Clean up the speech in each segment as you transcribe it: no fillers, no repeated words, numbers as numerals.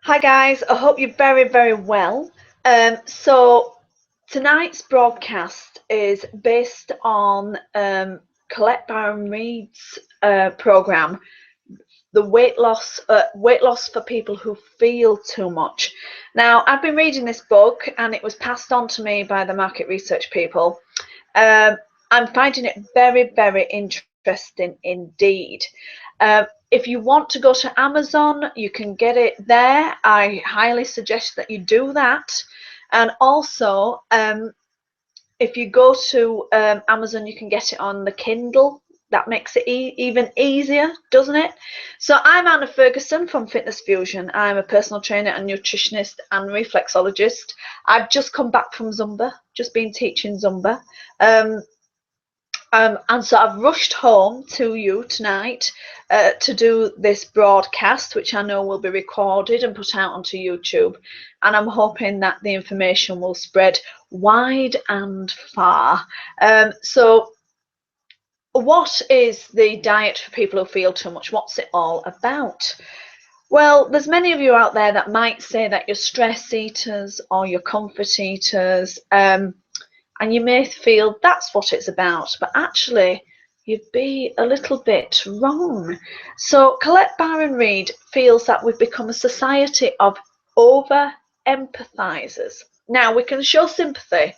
Hi guys, I hope you're very well. So tonight's broadcast is based on Colette Baron Reids' program, the weight loss for people who feel too much. Now, I've been reading this book and it was passed on to me by the market research people. I'm finding it very interesting indeed. If you want to go to Amazon, you can get it there. I highly suggest that you do that. And also, if you go to Amazon, you can get it on the Kindle. That makes it even easier, doesn't it? So I'm Anna Ferguson from Fitness Fusion. I'm a personal trainer and nutritionist and reflexologist. I've just come back from Zumba, just been teaching Zumba. And so I've rushed home to you tonight to do this broadcast, which I know will be recorded and put out onto YouTube. And I'm hoping that the information will spread wide and far. So what is the diet for people who feel too much? What's it all about? Well, there's many of you out there that might say that you're stress eaters or you're comfort eaters. And you may feel that's what it's about, but actually you'd be a little bit wrong. So Colette Baron Reids feels that we've become a society of over-empathizers. Now, we can show sympathy,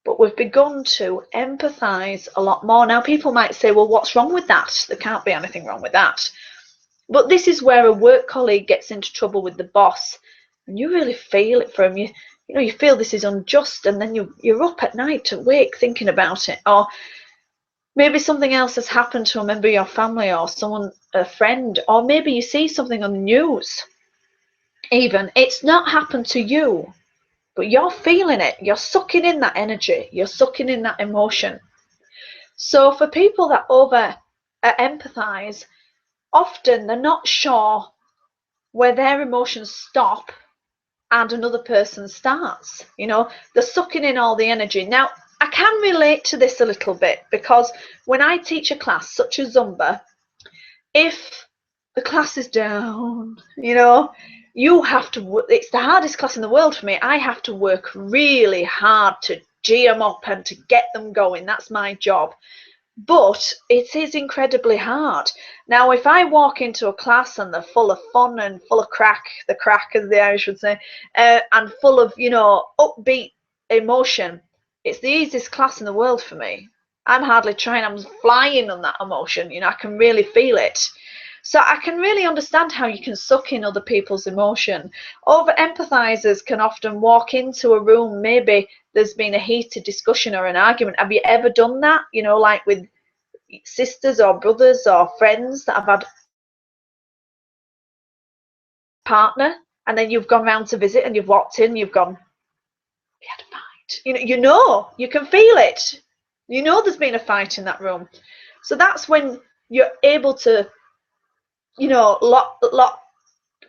but we've begun to empathize a lot more. Now, people might say, well, what's wrong with that? There can't be anything wrong with that. But this is where a work colleague gets into trouble with the boss, and you really feel it for him. You feel this is unjust, and then you're up at night awake thinking about it. Or maybe something else has happened to a member of your family or someone, a friend, or maybe you see something on the news. Even it's not happened to you, but you're feeling it. You're sucking in that energy. You're sucking in that emotion. So for people that over empathize, often they're not sure where their emotions stop and another person starts. They're sucking in all the energy. Now, I can relate to this a little bit because when I teach a class such as Zumba, if the class is down, you have to, it's the hardest class in the world for me. I have to work really hard to G them up and to get them going. That's my job. But it is incredibly hard. Now, if I walk into a class and they're full of fun and full of crack, the crack as the Irish would say, and full of, upbeat emotion, it's the easiest class in the world for me. I'm hardly trying, I'm flying on that emotion, I can really feel it. So I can really understand how you can suck in other people's emotion. Over empathizers can often walk into a room, maybe there's been a heated discussion or an argument. Have you ever done that? Like with sisters or brothers or friends that have had a partner, and then you've gone round to visit and you've walked in, you've gone, we had a fight. You can feel it. There's been a fight in that room. So that's when you're able to,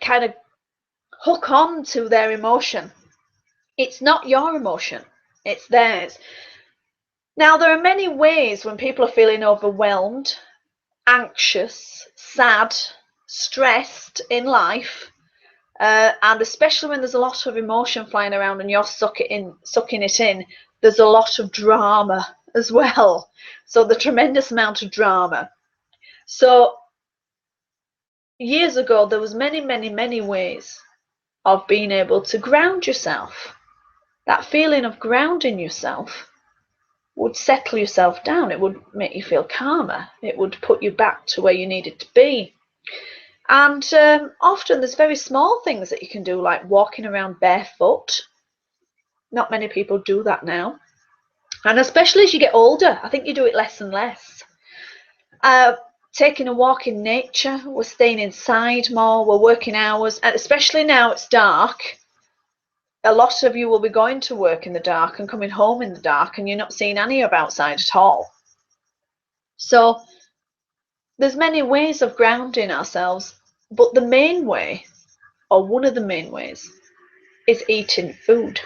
kind of hook on to their emotion. It's not your emotion, it's theirs. Now, there are many ways when people are feeling overwhelmed, anxious, sad, stressed in life, and especially when there's a lot of emotion flying around and you're sucking it in, there's a lot of drama as well. So the tremendous amount of drama. So years ago, there was many ways of being able to ground yourself. That feeling of grounding yourself would settle yourself down. It would make you feel calmer. It would put you back to where you needed to be. And often there's very small things that you can do, like walking around barefoot. Not many people do that now. And especially as you get older, I think you do it less and less. Taking a walk in nature, we're staying inside more, we're working hours, and especially now it's dark. A lot of you will be going to work in the dark and coming home in the dark, and you're not seeing any of outside at all. So there's many ways of grounding ourselves, but the main way, or one of the main ways, is eating food.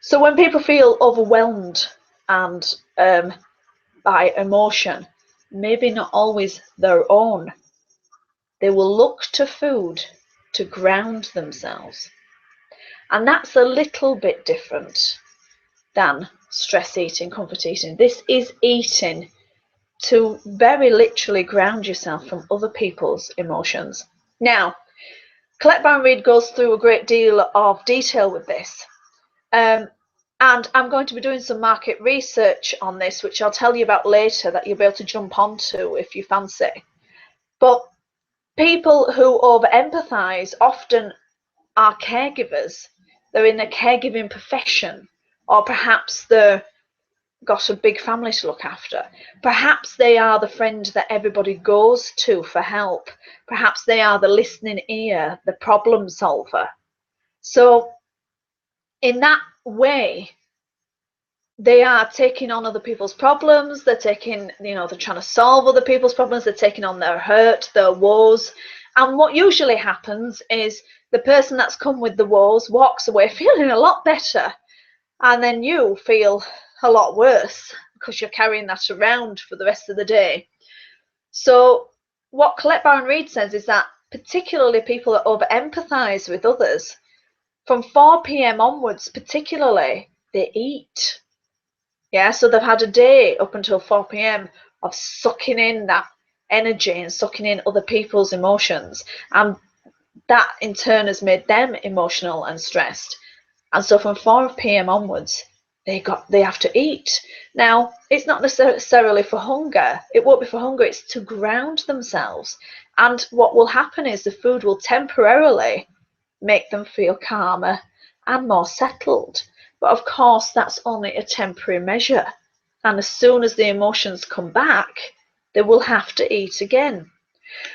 So when people feel overwhelmed and by emotion, maybe not always their own, they will look to food to ground themselves. And that's a little bit different than stress eating, comfort eating. This is eating to very literally ground yourself from other people's emotions. Now, Colette Baron Reids goes through a great deal of detail with this. And I'm going to be doing some market research on this, which I'll tell you about later, that you'll be able to jump onto if you fancy. But people who over-empathize often are caregivers. They're in a caregiving profession, or perhaps they've got a big family to look after. Perhaps they are the friend that everybody goes to for help. Perhaps they are the listening ear, the problem solver. So in that way, they are taking on other people's problems. They're taking, they're trying to solve other people's problems. They're taking on their hurt, their woes. And what usually happens is the person that's come with the woes walks away feeling a lot better. And then you feel a lot worse because you're carrying that around for the rest of the day. So what Colette Baron Reids says is that particularly people that over-empathize with others, from 4 p.m. onwards particularly, they eat. Yeah, so they've had a day up until 4 p.m. of sucking in that energy and sucking in other people's emotions. And that in turn has made them emotional and stressed. And so from 4 p.m. onwards, they have to eat. Now, it's not necessarily for hunger. It won't be for hunger. It's to ground themselves. And what will happen is the food will temporarily make them feel calmer and more settled. But of course, that's only a temporary measure. And as soon as the emotions come back, they will have to eat again.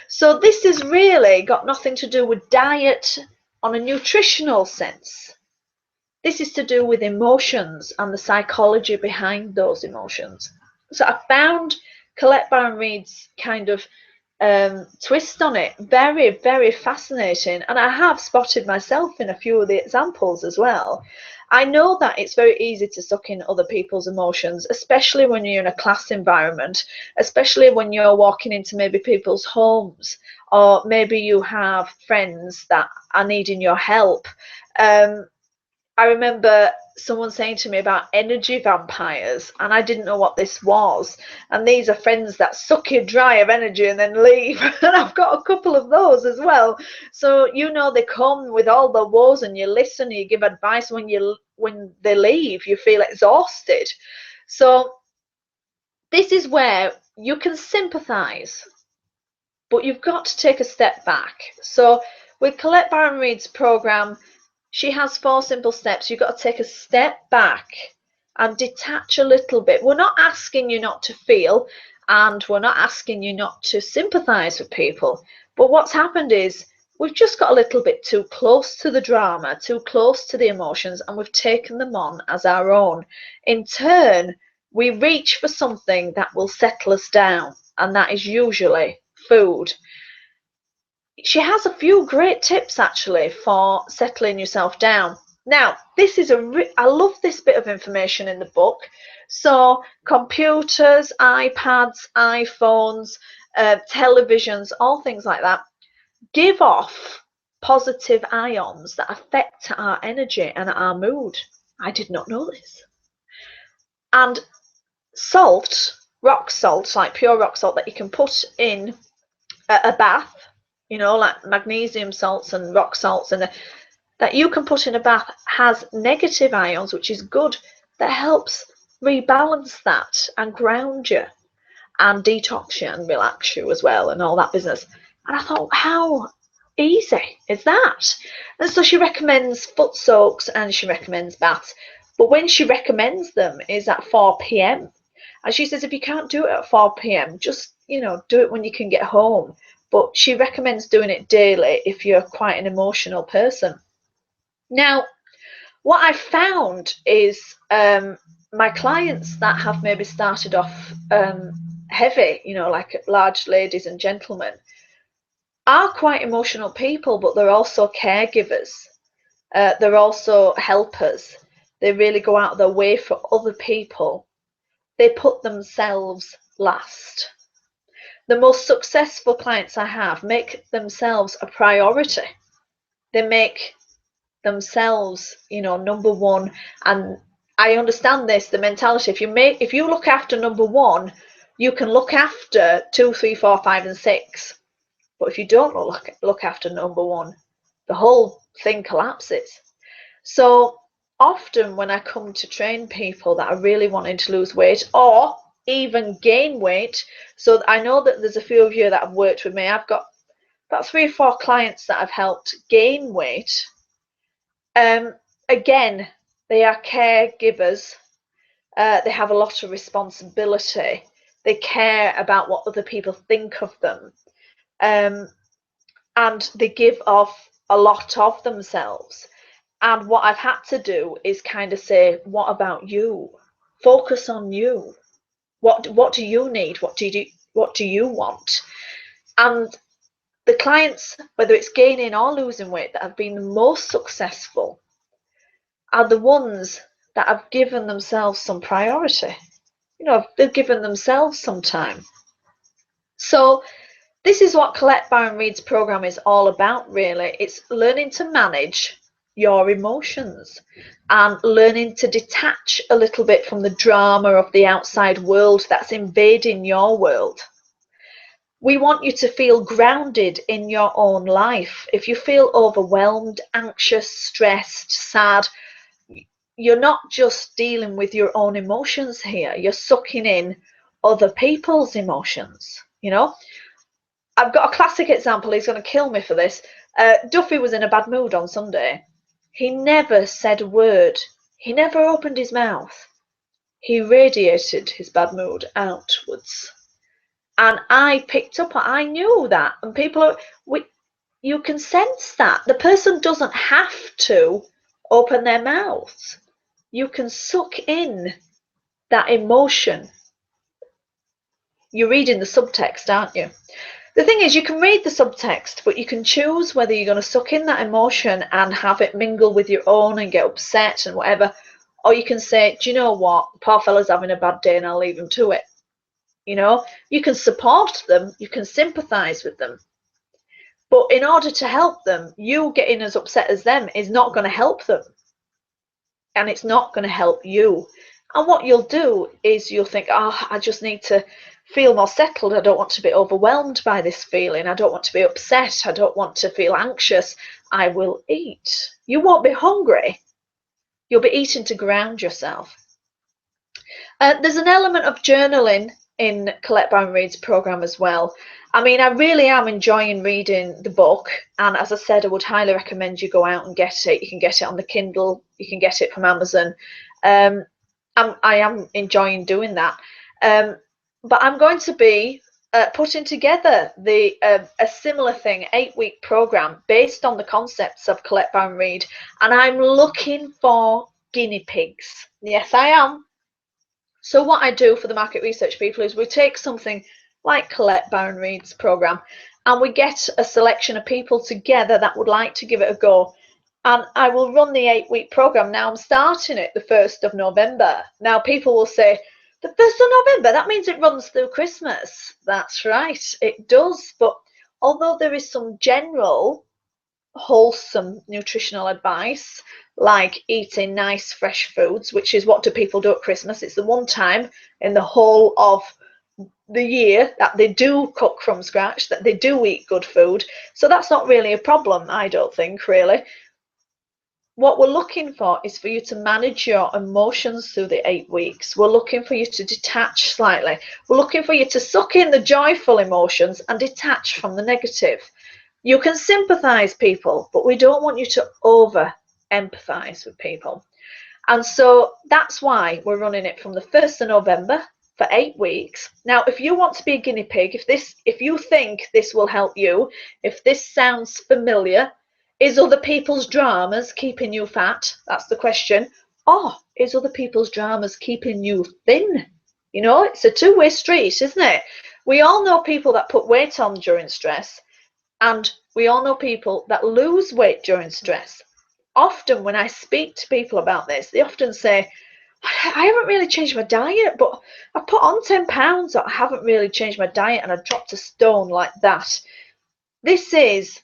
So this has really got nothing to do with diet on a nutritional sense. This is to do with emotions and the psychology behind those emotions. So I found Colette Baron Reids' kind of twist on it very, very fascinating. And I have spotted myself in a few of the examples as well. I know that it's very easy to suck in other people's emotions, especially when you're in a class environment, especially when you're walking into maybe people's homes, or maybe you have friends that are needing your help. I remember someone saying to me about energy vampires, and I didn't know what this was. And these are friends that suck you dry of energy and then leave. And I've got a couple of those as well. So they come with all the woes, and you listen, you give advice. When they leave, you feel exhausted. So this is where you can sympathize, but you've got to take a step back. So with Colette Baron Reids' program, she has 4 simple steps. You've got to take a step back and detach a little bit. We're not asking you not to feel, and we're not asking you not to sympathize with people. But what's happened is we've just got a little bit too close to the drama, too close to the emotions, and we've taken them on as our own. In turn, we reach for something that will settle us down, and that is usually food. She has a few great tips actually for settling yourself down. Now, this is I love this bit of information in the book. So computers, iPads, iPhones, televisions, all things like that, give off positive ions that affect our energy and our mood. I did not know this. And salt, rock salt, like pure rock salt that you can put in a bath, like magnesium salts and rock salts, and that you can put in a bath, has negative ions, which is good, that helps rebalance that and ground you and detox you and relax you as well and all that business. And I thought, how easy is that? And so she recommends foot soaks and she recommends baths, but when she recommends them is at 4 p.m. and she says if you can't do it at 4 p.m. just do it when you can get home. But she recommends doing it daily if you're quite an emotional person. Now, what I found is my clients that have maybe started off heavy, like large ladies and gentlemen, are quite emotional people, but they're also caregivers. They're also helpers. They really go out of their way for other people. They put themselves last. The most successful clients I have make themselves a priority. They make themselves, number one. And I understand this, the mentality. If you look after number one, you can look after 2, 3, 4, 5, and 6. But if you don't look after number one, the whole thing collapses. So often when I come to train people that are really wanting to lose weight or even gain weight, so I know that there's a few of you that have worked with me. I've got about 3 or 4 clients that I've helped gain weight. Again, they are caregivers. They have a lot of responsibility. They care about what other people think of them. And they give off a lot of themselves. And what I've had to do is kind of say, what about you? Focus on you. What do you need? What do you want? And the clients, whether it's gaining or losing weight, that have been the most successful are the ones that have given themselves some priority. They've given themselves some time. So this is what Colette Baron Reids' program is all about, really. It's learning to manage your emotions and learning to detach a little bit from the drama of the outside world that's invading your world. We want you to feel grounded in your own life. If you feel overwhelmed, anxious, stressed, sad, you're not just dealing with your own emotions here. You're sucking in other people's emotions, I've got a classic example. He's going to kill me for this. Duffy was in a bad mood on Sunday. He never said a word. He never opened his mouth. He radiated his bad mood outwards. And I picked up, I knew that. And you can sense that. The person doesn't have to open their mouths. You can suck in that emotion. You're reading the subtext, aren't you? The thing is, you can read the subtext, but you can choose whether you're going to suck in that emotion and have it mingle with your own and get upset and whatever, or you can say, do you know what, poor fella's having a bad day and I'll leave him to it. You can support them, you can sympathise with them, but in order to help them, you getting as upset as them is not going to help them, and it's not going to help you. And what you'll do is you'll think, oh, I just need to feel more settled. I don't want to be overwhelmed by this feeling. I don't want to be upset. I don't want to feel anxious. I will eat. You won't be hungry. You'll be eating to ground yourself. There's an element of journaling in Colette Baron Reids' program as well. I mean, I really am enjoying reading the book, and as I said, I would highly recommend you go out and get it. You can get it on the Kindle, you can get it from Amazon. I am enjoying doing that. But I'm going to be putting together a similar thing, 8-week program based on the concepts of Colette Baron Reids, and I'm looking for guinea pigs. Yes, I am. So what I do for the market research people is we take something like Colette Baron Reids' program and we get a selection of people together that would like to give it a go. And I will run the 8-week program. Now I'm starting it the 1st of November. Now people will say, the 1st of November, that means it runs through Christmas. That's right, it does. But although there is some general wholesome nutritional advice, like eating nice fresh foods, which is what do people do at Christmas? It's the one time in the whole of the year that they do cook from scratch, that they do eat good food. So that's not really a problem, I don't think, really. What we're looking for is for you to manage your emotions through the 8 weeks. We're looking for you to detach slightly. We're looking for you to suck in the joyful emotions and detach from the negative. You can sympathise people, but we don't want you to over empathise with people. And so that's why we're running it from the 1st of November for 8 weeks. Now, if you want to be a guinea pig, if you think this will help you, if this sounds familiar, is other people's dramas keeping you fat? That's the question. Or is other people's dramas keeping you thin? It's a two-way street, isn't it? We all know people that put weight on during stress, and we all know people that lose weight during stress. Often when I speak to people about this, they often say, I haven't really changed my diet, but I put on 10 pounds, or I haven't really changed my diet and I dropped a stone like that. This is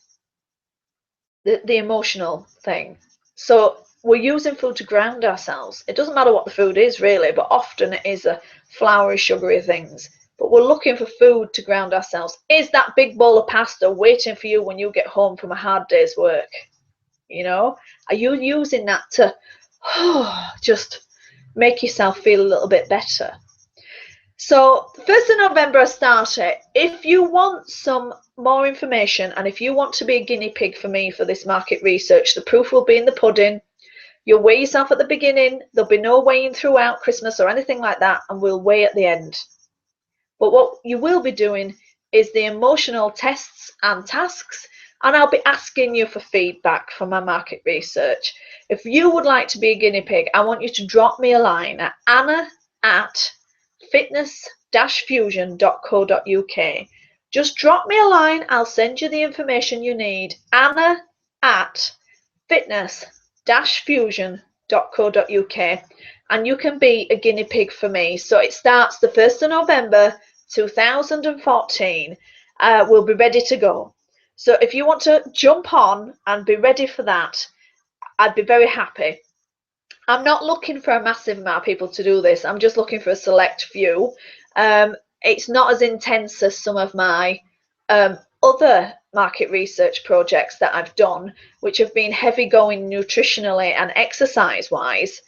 the emotional thing. So we're using food to ground ourselves. It doesn't matter what the food is really, but often it is a floury, sugary things. But we're looking for food to ground ourselves. Is that big bowl of pasta waiting for you when you get home from a hard day's work? You know, are you using that to just make yourself feel a little bit better? So 1st of November I start it. If you want some more information and if you want to be a guinea pig for me for this market research, the proof will be in the pudding. You'll weigh yourself at the beginning. There'll be no weighing throughout Christmas or anything like that, and we'll weigh at the end. But what you will be doing is the emotional tests and tasks, and I'll be asking you for feedback from my market research. If you would like to be a guinea pig, I want you to drop me a line at anna@fitness-fusion.co.uk. Just drop me a line. I'll send you the information you need. anna@fitness-fusion.co.uk, and you can be a guinea pig for me. So it starts the 1st of November 2014. We'll be ready to go. So if you want to jump on and be ready for that, I'd be very happy. I'm not looking for a massive amount of people to do this. I'm just looking for a select few. It's not as intense as some of my other market research projects that I've done, which have been heavy going nutritionally and exercise wise.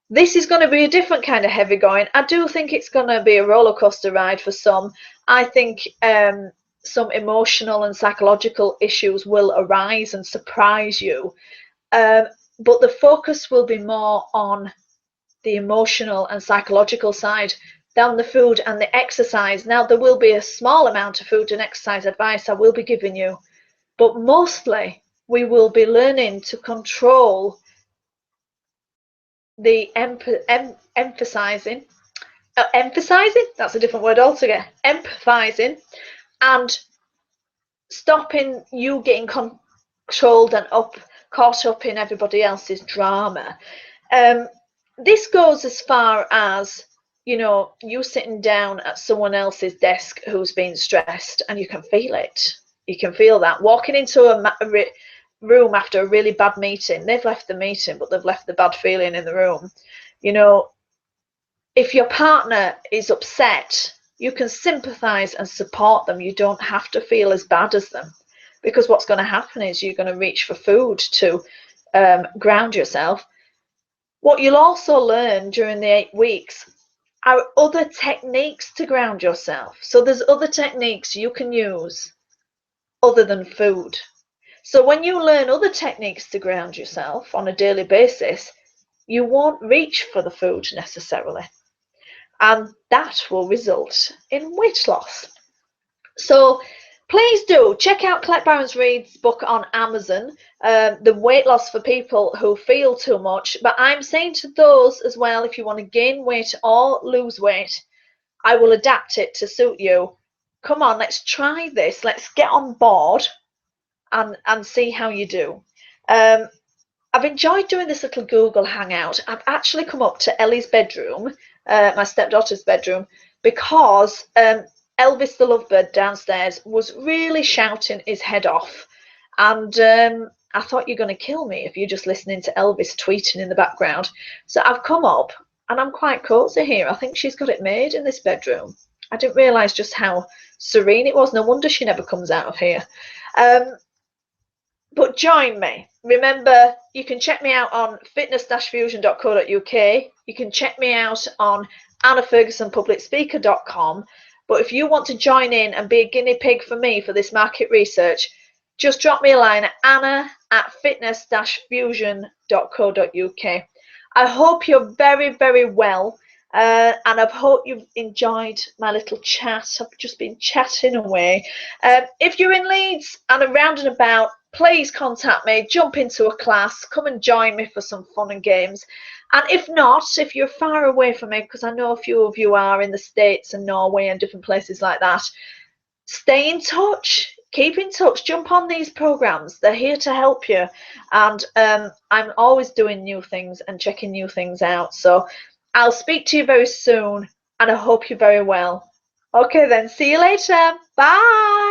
This is going to be a different kind of heavy going. I do think it's going to be a roller coaster ride for some. I think some emotional and psychological issues will arise and surprise you. But the focus will be more on the emotional and psychological side than the food and the exercise. Now, there will be a small amount of food and exercise advice I will be giving you, but mostly we will be learning to control the emphasizing, that's a different word altogether, empathizing, and stopping you getting controlled and caught up in everybody else's drama. This goes as far as, you know, you sitting down at someone else's desk who's been stressed, and you can feel it. You can feel that. Walking into a room after a really bad meeting, they've left the meeting, but they've left the bad feeling in the room. You know, if your partner is upset, you can sympathize and support them. You don't have to feel as bad as them, because what's going to happen is you're going to reach for food to ground yourself. What you'll also learn during the 8 weeks are other techniques to ground yourself. So there's other techniques you can use other than food. So when you learn other techniques to ground yourself on a daily basis, you won't reach for the food necessarily. And that will result in weight loss. So please do check out Colette Baron Reids' book on Amazon, The Weight Loss for People Who Feel Too Much. But I'm saying to those as well, if you want to gain weight or lose weight, I will adapt it to suit you. Come on, let's try this. Let's get on board and see how you do. I've enjoyed doing this little Google Hangout. I've actually come up to Ellie's bedroom, my stepdaughter's bedroom, because Elvis the lovebird downstairs was really shouting his head off, and I thought, you're going to kill me if you're just listening to Elvis tweeting in the background. So I've come up, and I'm quite cozy here. I think she's got it made in this bedroom. I didn't realise just how serene it was. No wonder she never comes out of here. But join me. Remember, you can check me out on fitness-fusion.co.uk. You can check me out on annafergusonpublicspeaker.com. But if you want to join in and be a guinea pig for me for this market research, just drop me a line at anna@fitness-fusion.co.uk. I hope you're very, very well. And I hope you've enjoyed my little chat. I've just been chatting away. If you're in Leeds and around and about, please contact me, jump into a class, come and join me for some fun and games. And if not, if you're far away from me, because I know a few of you are in the States and Norway and different places like that, stay in touch, keep in touch, jump on these programs. They're here to help you. And I'm always doing new things and checking new things out. So I'll speak to you very soon, and I hope you're very well. Okay then, see you later. Bye.